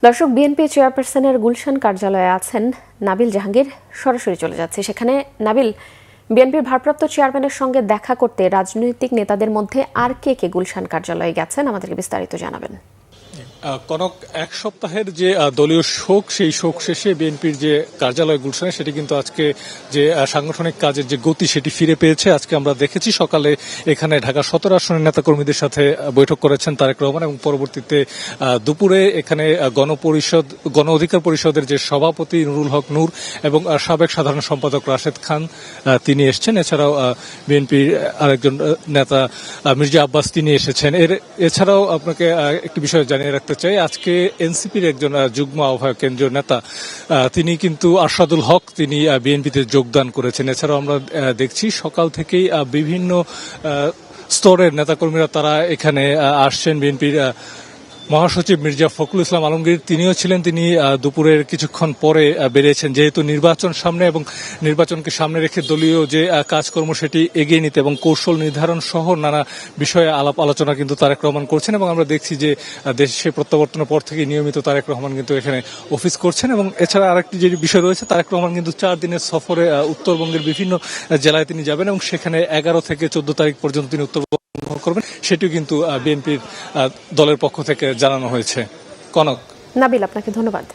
দর্শক, বিএনপি চেয়ারপারসনের গুলশান কার্যালয়ে আছেন নাবিল জাহাঙ্গীর। সরাসরি চলে যাচ্ছে সেখানে। নাবিল, বিএনপির ভারপ্রাপ্ত চেয়ারম্যানের সঙ্গে দেখা করতে রাজনৈতিক নেতাদের মধ্যে আর কে কে গুলশান কার্যালয়ে গেছেন, আমাদেরকে বিস্তারিত জানাবেন। কনক, এক সপ্তাহের যে দলীয় শোক, সেই শোক শেষে বিএনপির যে কার্যালয় গুলশানে সেটি কিন্তু আজকে যে সাংগঠনিক কাজের যে গতি সেটি ফিরে পেয়েছে। আজকে আমরা দেখেছি সকালে এখানে ঢাকা 17 আসনের নেতাকর্মীদের সাথে বৈঠক করেছেন তারেক রহমান এবং পরবর্তীতে দুপুরে এখানে গণ অধিকার পরিষদের যে সভাপতি নুরুল হক নূর এবং সাবেক সাধারণ সম্পাদক রাশেদ খান তিনি এসেছেন। এছাড়াও বিএনপির আরেকজন নেতা মির্জা আব্বাস তিনি এসেছেন। এছাড়াও আপনাকে একটি বিষয় জানিয়ে রাখতে চাই, আজকে এনসিপির একজন যুগ্ম আহ্বায়ক কেন্দ্রীয় নেতা তিনি কিন্তু আরশাদুল হক তিনি বিএনপিতে যোগদান করেছেন। এছাড়াও আমরা দেখছি সকাল থেকেই বিভিন্ন স্তরের নেতাকর্মীরা তারা এখানে আসছেন। বিএনপির মহাসচিব মির্জা ফখরুল ইসলাম আলমগীর তিনিও ছিলেন। তিনি দুপুরের কিছুক্ষণ পরে বেরিয়েছেন, যেহেতু নির্বাচন সামনে এবং নির্বাচনকে সামনে রেখে দলীয় যে কাজকর্ম সেটি এগিয়ে নিতে এবং কৌশল নির্ধারণ সহ নানা বিষয়ে আলাপ আলোচনা কিন্তু তারেক রহমান করছেন। এবং আমরা দেখছি যে দেশে প্রত্যাবর্তনের পর থেকে নিয়মিত তারেক রহমান কিন্তু এখানে অফিস করছেন। এবং এছাড়া আরেকটি যে বিষয় রয়েছে, তারেক রহমান কিন্তু 4 দিনের সফরে উত্তরবঙ্গের বিভিন্ন জেলায় তিনি যাবেন এবং সেখানে 11 থেকে 14 তারিখ পর্যন্ত তিনি উত্তরবঙ্গ করবেন, সেটিও কিন্তু বিএনপির দলের পক্ষ থেকে জানানো হয়েছে। কনক। নাবিল, আপনাকে ধন্যবাদ।